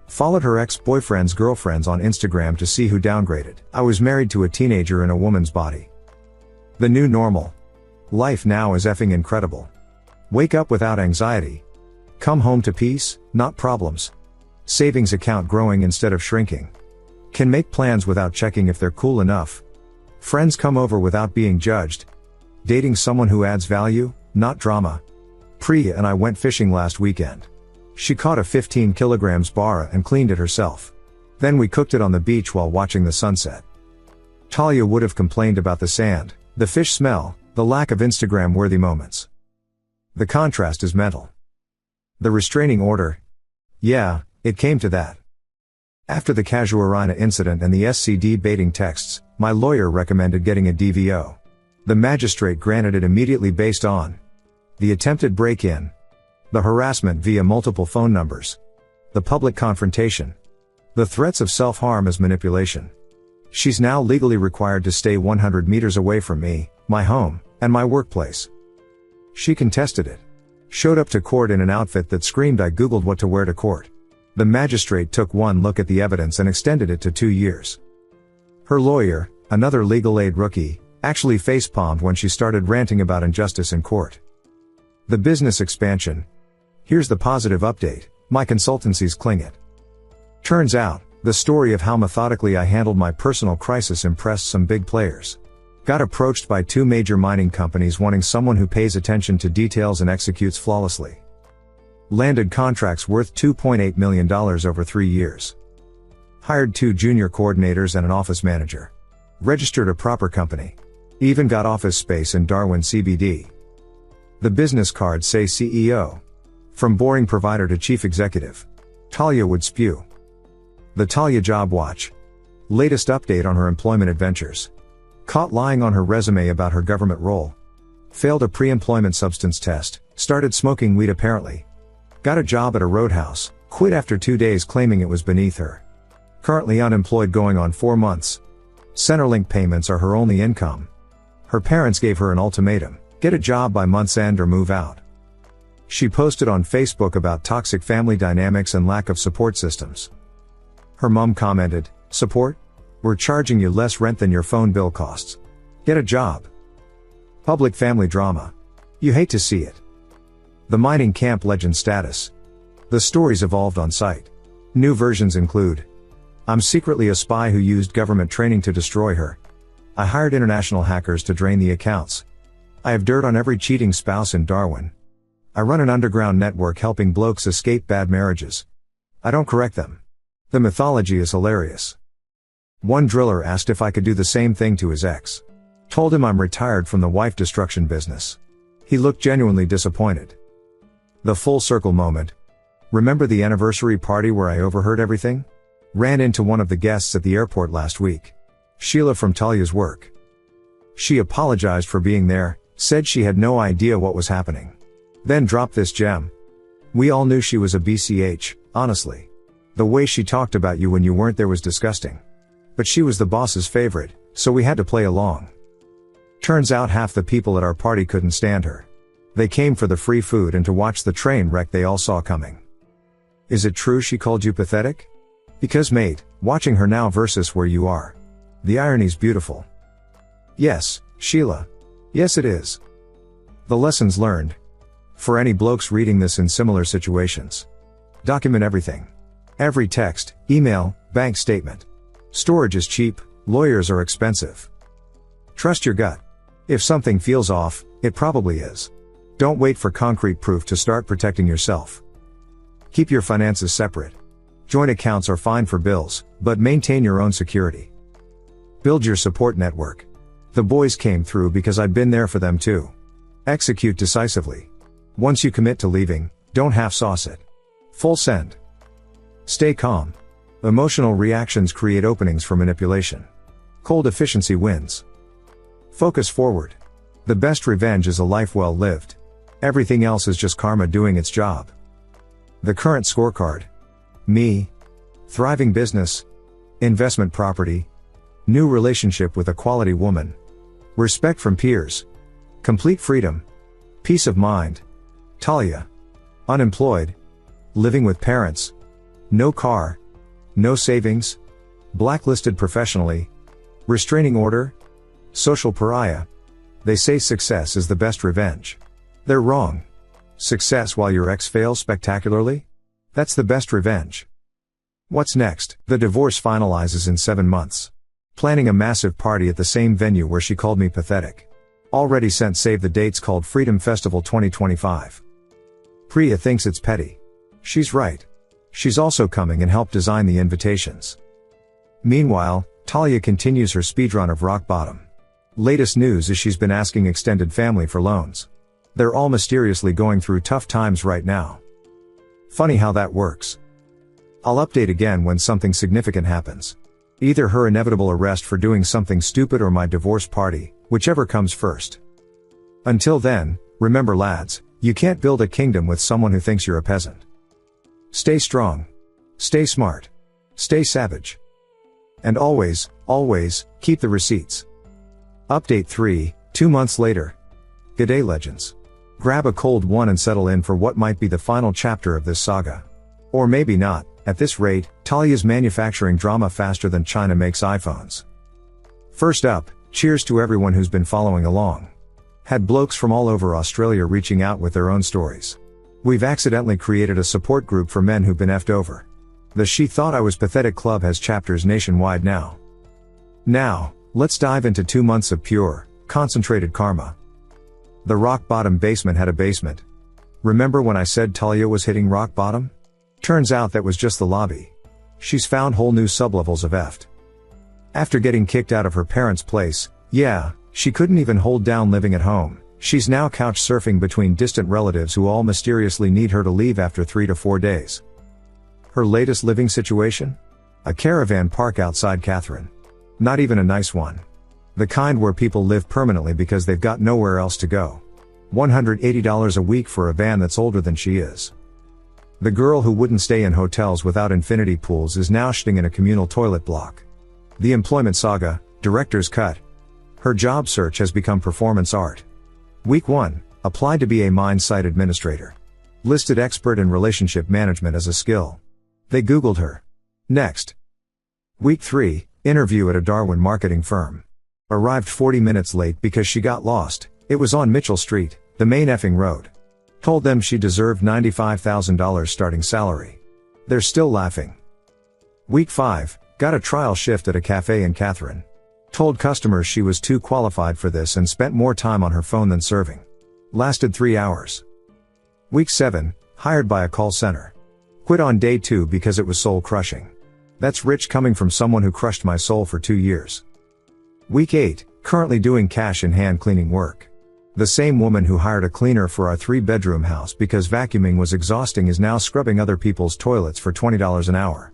Followed her ex-boyfriend's girlfriends on Instagram to see who downgraded. I was married to a teenager in a woman's body. The new normal. Life now is effing incredible. Wake up without anxiety. Come home to peace, not problems. Savings account growing instead of shrinking. Can make plans without checking if they're cool enough. Friends come over without being judged. Dating someone who adds value, not drama. Priya and I went fishing last weekend. She caught a 15 kilograms bara and cleaned it herself. Then we cooked it on the beach while watching the sunset. Talia would have complained about the sand, the fish smell, the lack of Instagram-worthy moments. The contrast is mental. The restraining order. Yeah, it came to that. After the Casuarina incident and the SCD baiting texts, my lawyer recommended getting a DVO. The magistrate granted it immediately based on the attempted break-in, the harassment via multiple phone numbers, the public confrontation, the threats of self-harm as manipulation. She's now legally required to stay 100 meters away from me, my home, and my workplace. She contested it. Showed up to court in an outfit that screamed I googled what to wear to court. The magistrate took one look at the evidence and extended it to 2 years. Her lawyer, another legal aid rookie, actually facepalmed when she started ranting about injustice in court. The business expansion. Here's the positive update, my consultancy's cling it. Turns out, the story of how methodically I handled my personal crisis impressed some big players. Got approached by 2 major mining companies wanting someone who pays attention to details and executes flawlessly. Landed contracts worth $2.8 million over 3 years. Hired 2 junior coordinators and an office manager. Registered a proper company. Even got office space in Darwin CBD. The business cards say CEO. From boring provider to chief executive. Talia would spew. The Talia Job Watch. Latest update on her employment adventures. Caught lying on her resume about her government role. Failed a pre-employment substance test, started smoking weed apparently. Got a job at a roadhouse, quit after 2 days claiming it was beneath her. Currently unemployed going on 4 months. Centerlink payments are her only income. Her parents gave her an ultimatum, get a job by month's end or move out. She posted on Facebook about toxic family dynamics and lack of support systems. Her mom commented, support? We're charging you less rent than your phone bill costs. Get a job. Public family drama. You hate to see it. The mining camp legend status. The stories evolved on site. New versions include: I'm secretly a spy who used government training to destroy her. I hired international hackers to drain the accounts. I have dirt on every cheating spouse in Darwin. I run an underground network helping blokes escape bad marriages. I don't correct them. The mythology is hilarious. One driller asked if I could do the same thing to his ex. Told him I'm retired from the wife destruction business. He looked genuinely disappointed. The full circle moment. Remember the anniversary party where I overheard everything? Ran into one of the guests at the airport last week. Sheila from Talia's work. She apologized for being there, said she had no idea what was happening. Then dropped this gem. We all knew she was a BCH, honestly. The way she talked about you when you weren't there was disgusting. But she was the boss's favorite, so we had to play along. Turns out half the people at our party couldn't stand her. They came for the free food and to watch the train wreck they all saw coming. Is it true she called you pathetic? Because mate, watching her now versus where you are. The irony's beautiful. Yes, Sheila. Yes it is. The lessons learned. For any blokes reading this in similar situations. Document everything. Every text, email, bank statement. Storage is cheap, lawyers are expensive. Trust your gut. If something feels off, it probably is. Don't wait for concrete proof to start protecting yourself. Keep your finances separate. Joint accounts are fine for bills, but maintain your own security. Build your support network. The boys came through because I'd been there for them too. Execute decisively. Once you commit to leaving, don't half-sauce it. Full send. Stay calm. Emotional reactions create openings for manipulation. Cold efficiency wins. Focus forward. The best revenge is a life well lived. Everything else is just karma doing its job. The current scorecard. Me. Thriving business. Investment property. New relationship with a quality woman. Respect from peers. Complete freedom. Peace of mind. Talia. Unemployed. Living with parents. No car. No savings. Blacklisted professionally. Restraining order. Social pariah. They say success is the best revenge. They're wrong. Success while your ex fails spectacularly? That's the best revenge. What's next? The divorce finalizes in 7 months. Planning a massive party at the same venue where she called me pathetic. Already sent save the dates called Freedom Festival 2025. Priya thinks it's petty. She's right. She's also coming and helped design the invitations. Meanwhile, Talia continues her speedrun of rock bottom. Latest news is she's been asking extended family for loans. They're all mysteriously going through tough times right now. Funny how that works. I'll update again when something significant happens. Either her inevitable arrest for doing something stupid or my divorce party, whichever comes first. Until then, remember lads, you can't build a kingdom with someone who thinks you're a peasant. Stay strong. Stay smart. Stay savage. And always, always, keep the receipts. Update 3, 2 months later. G'day legends. Grab a cold one and settle in for what might be the final chapter of this saga. Or maybe not, at this rate, Talia's manufacturing drama faster than China makes iPhones. First up, cheers to everyone who's been following along. Had blokes from all over Australia reaching out with their own stories. We've accidentally created a support group for men who've been effed over. The She Thought I Was Pathetic Club has chapters nationwide now. Now, let's dive into 2 months of pure, concentrated karma. The rock bottom basement had a basement. Remember when I said Talia was hitting rock bottom? Turns out that was just the lobby. She's found whole new sublevels of effed. After getting kicked out of her parents' place, yeah, she couldn't even hold down living at home. She's now couch surfing between distant relatives who all mysteriously need her to leave after 3 to 4 days. Her latest living situation? A caravan park outside Catherine. Not even a nice one. The kind where people live permanently because they've got nowhere else to go. $180 a week for a van that's older than she is. The girl who wouldn't stay in hotels without infinity pools is now shitting in a communal toilet block. The employment saga, director's cut. Her job search has become performance art. Week 1, applied to be a mine site administrator. Listed expert in relationship management as a skill. They Googled her. Next. Week 3, interview at a Darwin marketing firm. Arrived 40 minutes late because she got lost. It was on Mitchell Street, the main effing road. Told them she deserved $95,000 starting salary. They're still laughing. Week 5, got a trial shift at a cafe in Catherine. Told customers she was too qualified for this and spent more time on her phone than serving. Lasted 3 hours. Week 7, hired by a call center. Quit on day 2 because it was soul crushing. That's rich coming from someone who crushed my soul for 2 years. Week 8, currently doing cash in hand cleaning work. The same woman who hired a cleaner for our 3-bedroom house because vacuuming was exhausting is now scrubbing other people's toilets for $20 an hour.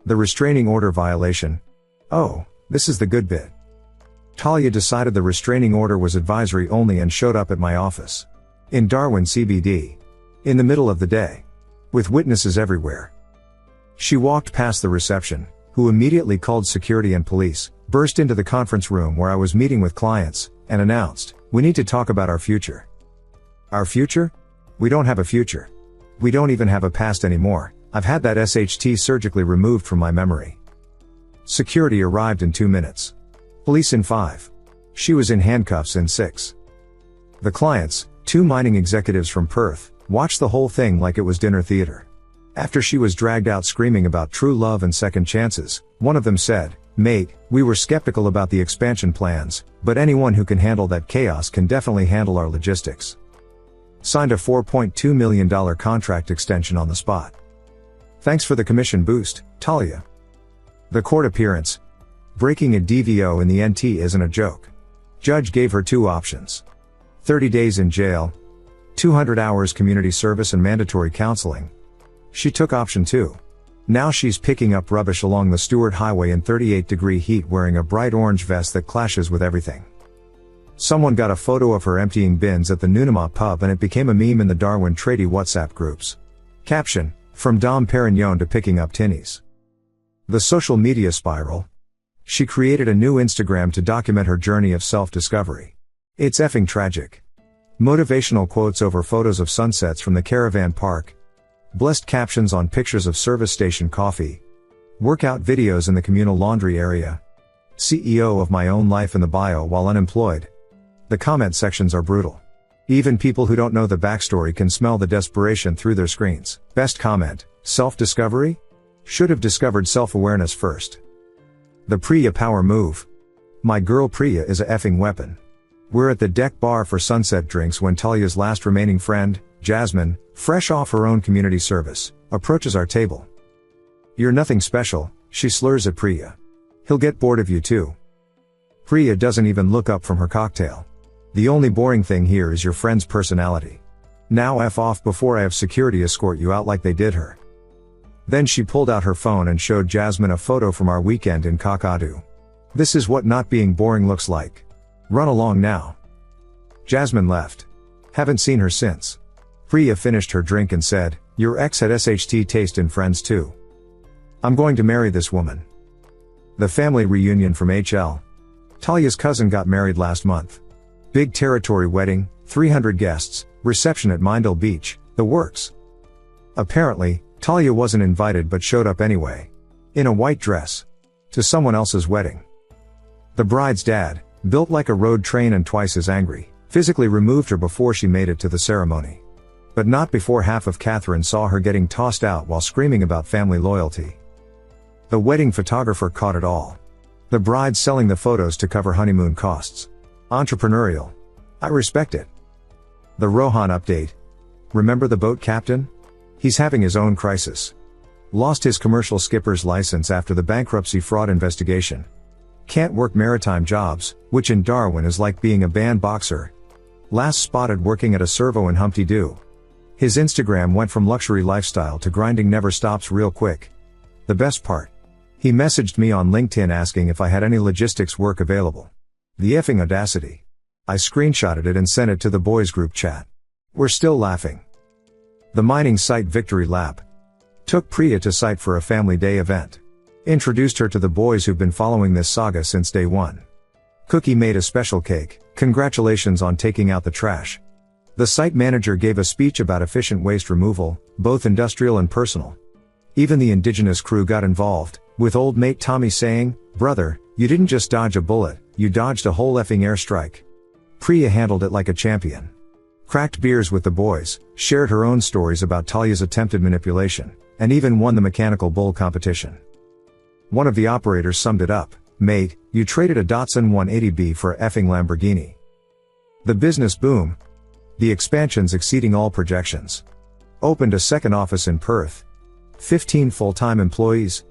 The restraining order violation. Oh, this is the good bit. Talia decided the restraining order was advisory only and showed up at my office. In Darwin CBD. In the middle of the day. With witnesses everywhere. She walked past the reception, who immediately called security and police, burst into the conference room where I was meeting with clients, and announced, "We need to talk about our future." Our future? We don't have a future. We don't even have a past anymore. I've had that SHT surgically removed from my memory. Security arrived in 2 minutes. Police in 5. She was in handcuffs in 6. The clients, 2 mining executives from Perth, watched the whole thing like it was dinner theater. After she was dragged out screaming about true love and second chances, one of them said, Mate, we were skeptical about the expansion plans, but anyone who can handle that chaos can definitely handle our logistics. Signed a $4.2 million contract extension on the spot. Thanks for the commission boost, Talia. The court appearance. Breaking a DVO in the NT isn't a joke. Judge gave her two options. 30 days in jail, 200 hours community service and mandatory counseling. She took option 2. Now she's picking up rubbish along the Stewart Highway in 38-degree heat wearing a bright orange vest that clashes with everything. Someone got a photo of her emptying bins at the Nunema pub and it became a meme in the Darwin Tradie WhatsApp groups. Caption, from Dom Perignon to picking up tinnies. The social media spiral. She created a new Instagram to document her journey of self-discovery. It's effing tragic. Motivational quotes over photos of sunsets from the caravan park. Blessed captions on pictures of service station coffee. Workout videos in the communal laundry area. CEO of my own life in the bio while unemployed. The comment sections are brutal. Even people who don't know the backstory can smell the desperation through their screens. Best comment, self-discovery? Should have discovered self-awareness first. The Priya power move. My girl Priya is a effing weapon. We're at the deck bar for sunset drinks when Talia's last remaining friend, Jasmine, fresh off her own community service, approaches our table. You're nothing special, she slurs at Priya. He'll get bored of you too. Priya doesn't even look up from her cocktail. The only boring thing here is your friend's personality. Now F off before I have security escort you out like they did her. Then she pulled out her phone and showed Jasmine a photo from our weekend in Kakadu. This is what not being boring looks like. Run along now. Jasmine left. Haven't seen her since. Priya finished her drink and said, your ex had SHT taste in Friends too. I'm going to marry this woman. The family reunion from HL. Talia's cousin got married last month. Big territory wedding, 300 guests, reception at Mindle Beach, the works. Apparently, Talia wasn't invited but showed up anyway. In a white dress. To someone else's wedding. The bride's dad, built like a road train and twice as angry, physically removed her before she made it to the ceremony. But not before half of Catherine saw her getting tossed out while screaming about family loyalty. The wedding photographer caught it all. The bride selling the photos to cover honeymoon costs. Entrepreneurial. I respect it. The Rohan update. Remember the boat captain? He's having his own crisis. Lost his commercial skipper's license after the bankruptcy fraud investigation. Can't work maritime jobs, which in Darwin is like being a banned boxer. Last spotted working at a servo in Humpty Doo. His Instagram went from luxury lifestyle to grinding never stops real quick. The best part. He messaged me on LinkedIn asking if I had any logistics work available. The effing audacity. I screenshotted it and sent it to the boys group chat. We're still laughing. The mining site Victory Lab. Took Priya to site for a family day event. Introduced her to the boys who've been following this saga since day one. Cookie made a special cake. Congratulations on taking out the trash. The site manager gave a speech about efficient waste removal, both industrial and personal. Even the indigenous crew got involved, with old mate Tommy saying, brother, you didn't just dodge a bullet, you dodged a whole effing airstrike. Priya handled it like a champion. Cracked beers with the boys, shared her own stories about Talia's attempted manipulation, and even won the mechanical bull competition. One of the operators summed it up, mate, you traded a Datsun 180B for a effing Lamborghini. The business boom. The expansions exceeding all projections. Opened a second office in Perth. 15 full-time employees.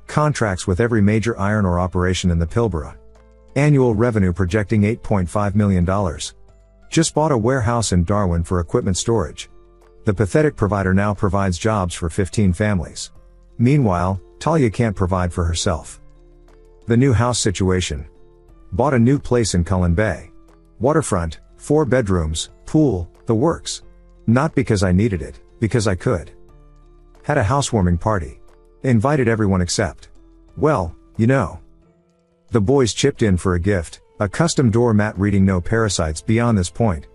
Contracts with every major iron ore operation in the Pilbara. Annual revenue projecting $8.5 million. Just bought a warehouse in Darwin for equipment storage. The pathetic provider now provides jobs for 15 families. Meanwhile, Talia can't provide for herself. The new house situation. Bought a new place in Cullen Bay. Waterfront, 4 bedrooms, pool, the works. Not because I needed it, because I could. Had a housewarming party. Invited everyone except, well, you know. The boys chipped in for a gift, a custom doormat reading no parasites beyond this point.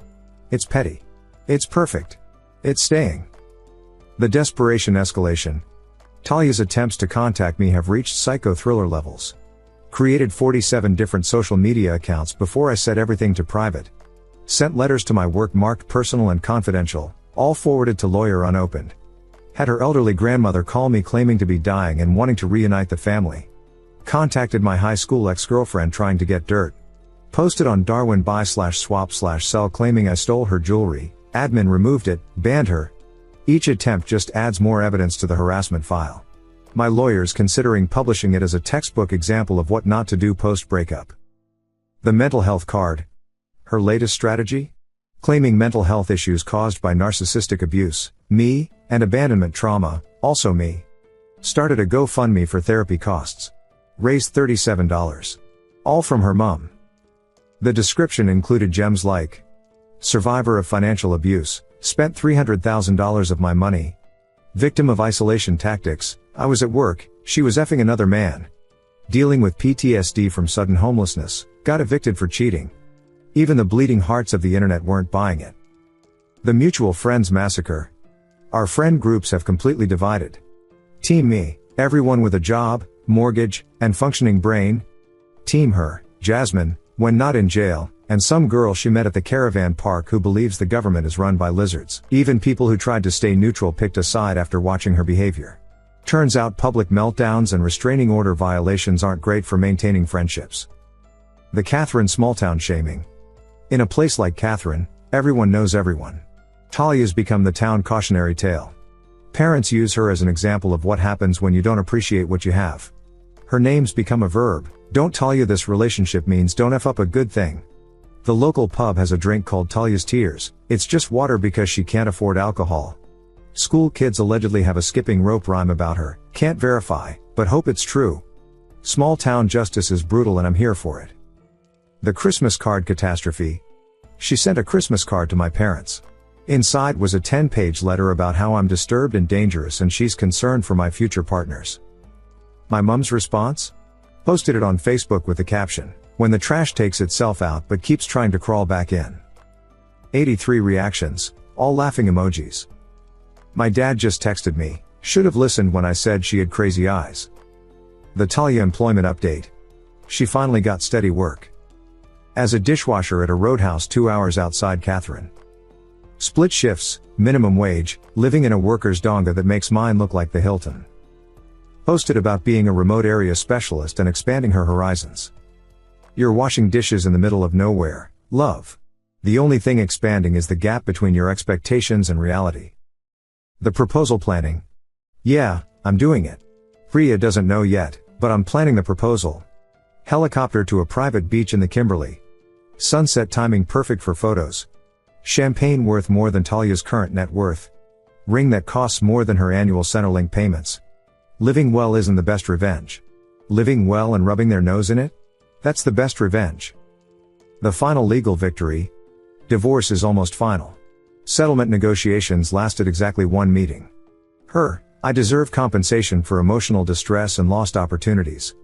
It's petty. It's perfect. It's staying. The desperation escalation. Talia's attempts to contact me have reached psycho-thriller levels. Created 47 different social media accounts before I set everything to private. Sent letters to my work marked personal and confidential, all forwarded to lawyer unopened. Had her elderly grandmother call me claiming to be dying and wanting to reunite the family. Contacted my high school ex-girlfriend trying to get dirt. Posted on Darwin buy/swap/sell claiming I stole her jewelry. Admin removed it, banned her. Each attempt just adds more evidence to the harassment file. My lawyer's considering publishing it as a textbook example of what not to do post-breakup. The mental health card. Her latest strategy? Claiming mental health issues caused by narcissistic abuse, me, and abandonment trauma, also me. Started a GoFundMe for therapy costs. Raised $37. All from her mom. The description included gems like, survivor of financial abuse, spent $300,000 of my money. Victim of isolation tactics, I was at work, she was effing another man. Dealing with PTSD from sudden homelessness, got evicted for cheating. Even the bleeding hearts of the internet weren't buying it. The mutual friends massacre. Our friend groups have completely divided. Team me, everyone with a job, mortgage, and functioning brain. Team her, Jasmine, when not in jail, and some girl she met at the caravan park who believes the government is run by lizards. Even people who tried to stay neutral picked a side after watching her behavior. Turns out public meltdowns and restraining order violations aren't great for maintaining friendships. The Catherine small-town shaming. In a place like Catherine, everyone knows everyone. Talia's become the town cautionary tale. Parents use her as an example of what happens when you don't appreciate what you have. Her name's become a verb. Don't Talia, this relationship means don't F up a good thing. The local pub has a drink called Talia's Tears. It's just water because she can't afford alcohol. School kids allegedly have a skipping rope rhyme about her. Can't verify, but hope it's true. Small town justice is brutal and I'm here for it. The Christmas card catastrophe. She sent a Christmas card to my parents. Inside was a 10-page letter about how I'm disturbed and dangerous and she's concerned for my future partners. My mom's response? Posted it on Facebook with the caption, when the trash takes itself out but keeps trying to crawl back in. 83 reactions, all laughing emojis. My dad just texted me, should have listened when I said she had crazy eyes. The Talia employment update. She finally got steady work. As a dishwasher at a roadhouse 2 hours outside Catherine. Split shifts, minimum wage, living in a worker's donga that makes mine look like the Hilton. Posted about being a remote area specialist and expanding her horizons. You're washing dishes in the middle of nowhere, love. The only thing expanding is the gap between your expectations and reality. The proposal planning. Yeah, I'm doing it. Priya doesn't know yet, but I'm planning the proposal. Helicopter to a private beach in the Kimberley. Sunset timing perfect for photos. Champagne worth more than Talia's current net worth. Ring that costs more than her annual Centrelink payments. Living well isn't the best revenge. Living well and rubbing their nose in it? That's the best revenge. The final legal victory. Divorce is almost final. Settlement negotiations lasted exactly 1 meeting. Her, I deserve compensation for emotional distress and lost opportunities.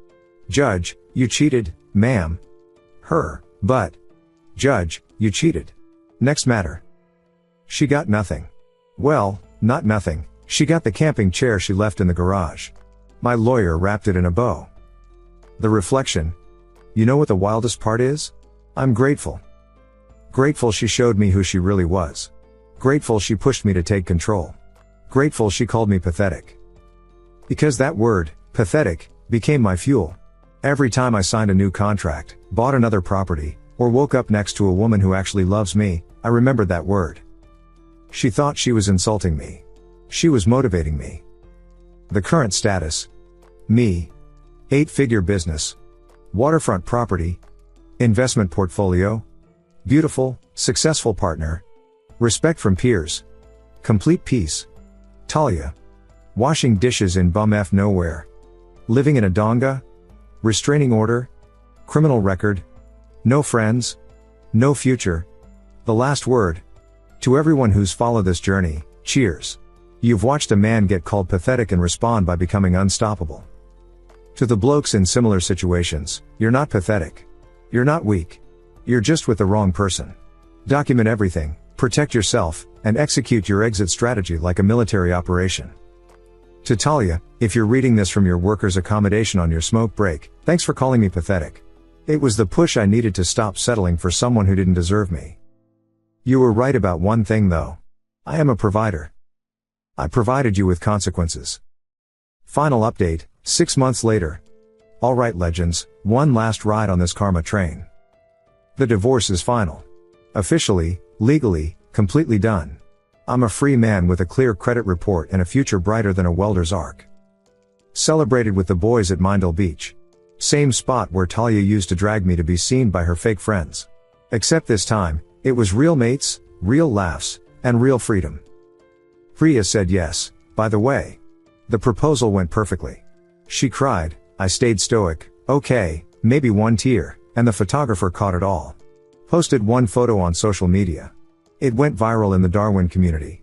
Judge, you cheated, ma'am. Her, but. Judge, you cheated. Next matter. She got nothing. Well, not nothing, she got the camping chair she left in the garage. My lawyer wrapped it in a bow. The reflection. You know what the wildest part is? I'm grateful. Grateful she showed me who she really was. Grateful she pushed me to take control. Grateful she called me pathetic. Because that word, pathetic, became my fuel. Every time I signed a new contract, bought another property, or woke up next to a woman who actually loves me, I remembered that word. She thought she was insulting me. She was motivating me. The current status. Me. 8-figure business. Waterfront property. Investment portfolio. Beautiful, successful partner. Respect from peers. Complete peace. Talia. Washing dishes in bum F nowhere. Living in a donga. Restraining order. Criminal record. No friends. No future. The last word. To everyone who's followed this journey, cheers. You've watched a man get called pathetic and respond by becoming unstoppable. To the blokes in similar situations, you're not pathetic. You're not weak. You're just with the wrong person. Document everything, protect yourself, and execute your exit strategy like a military operation. To Talia, if you're reading this from your worker's accommodation on your smoke break, thanks for calling me pathetic. It was the push I needed to stop settling for someone who didn't deserve me. You were right about one thing though. I am a provider. I provided you with consequences. Final update, 6 months later. Alright legends, one last ride on this karma train. The divorce is final. Officially, legally, completely done. I'm a free man with a clear credit report and a future brighter than a welder's arc. Celebrated with the boys at Mindle Beach. Same spot where Talia used to drag me to be seen by her fake friends. Except this time, it was real mates, real laughs, and real freedom. Priya said yes, by the way. The proposal went perfectly. She cried, I stayed stoic, okay, maybe one tear, and the photographer caught it all. Posted one photo on social media. It went viral in the Darwin community.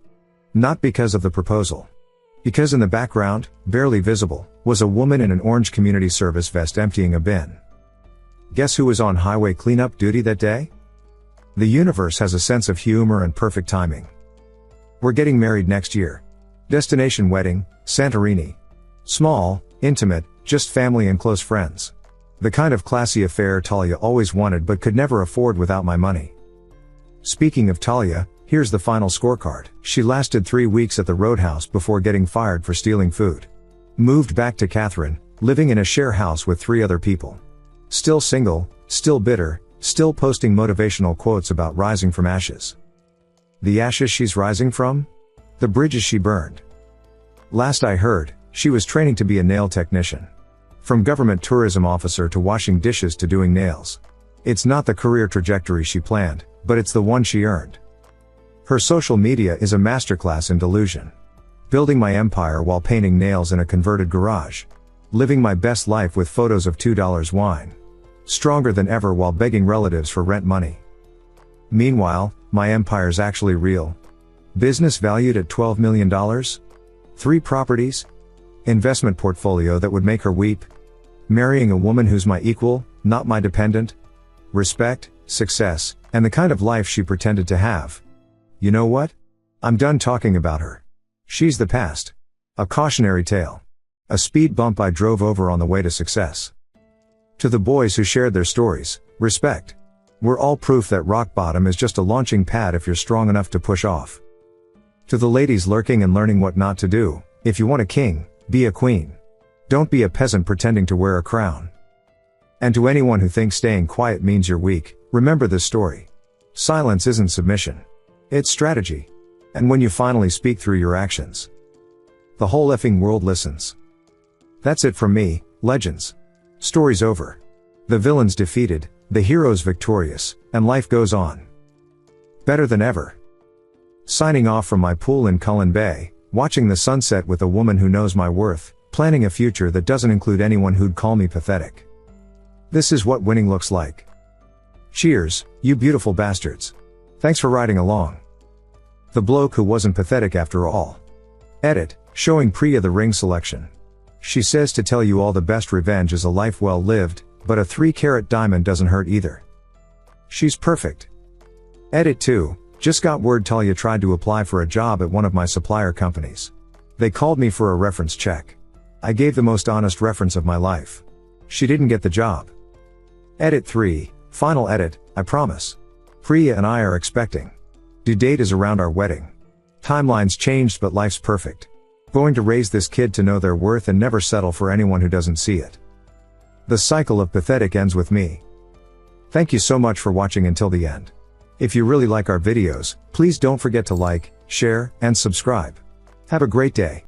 Not because of the proposal. Because in the background, barely visible, was a woman in an orange community service vest emptying a bin. Guess who was on highway cleanup duty that day? The universe has a sense of humor and perfect timing. We're getting married next year. Destination wedding, Santorini. Small, intimate, just family and close friends. The kind of classy affair Talia always wanted but could never afford without my money. Speaking of Talia, here's the final scorecard. She lasted 3 weeks at the Roadhouse before getting fired for stealing food. Moved back to Catherine, living in a share house with 3 other people. Still single, still bitter, still posting motivational quotes about rising from ashes. The ashes she's rising from? The bridges she burned. Last I heard, she was training to be a nail technician. From government tourism officer to washing dishes to doing nails. It's not the career trajectory she planned, but it's the one she earned. Her social media is a masterclass in delusion. Building my empire while painting nails in a converted garage. Living my best life with photos of $2 wine. Stronger than ever while begging relatives for rent money. Meanwhile, my empire's actually real. Business valued at $12 million? 3 properties? Investment portfolio that would make her weep? Marrying a woman who's my equal, not my dependent? Respect, success, and the kind of life she pretended to have. You know what? I'm done talking about her. She's the past. A cautionary tale. A speed bump I drove over on the way to success. To the boys who shared their stories, respect. We're all proof that rock bottom is just a launching pad if you're strong enough to push off. To the ladies lurking and learning what not to do, if you want a king, be a queen. Don't be a peasant pretending to wear a crown. And to anyone who thinks staying quiet means you're weak, remember this story. Silence isn't submission. It's strategy. And when you finally speak through your actions, the whole effing world listens. That's it from me, legends. Story's over. The villain's defeated, the hero's victorious, and life goes on. Better than ever. Signing off from my pool in Cullen Bay, watching the sunset with a woman who knows my worth, planning a future that doesn't include anyone who'd call me pathetic. This is what winning looks like. Cheers, you beautiful bastards. Thanks for riding along. The bloke who wasn't pathetic after all. Edit, showing Priya the ring selection. She says to tell you all the best revenge is a life well lived, but a 3-carat diamond doesn't hurt either. She's perfect. Edit 2, just got word Talia tried to apply for a job at one of my supplier companies. They called me for a reference check. I gave the most honest reference of my life. She didn't get the job. Edit 3, final edit, I promise. Priya and I are expecting. Due date is around our wedding. Timeline's changed but life's perfect. Going to raise this kid to know their worth and never settle for anyone who doesn't see it. The cycle of pathetic ends with me. Thank you so much for watching until the end. If you really like our videos, please don't forget to like, share, and subscribe. Have a great day.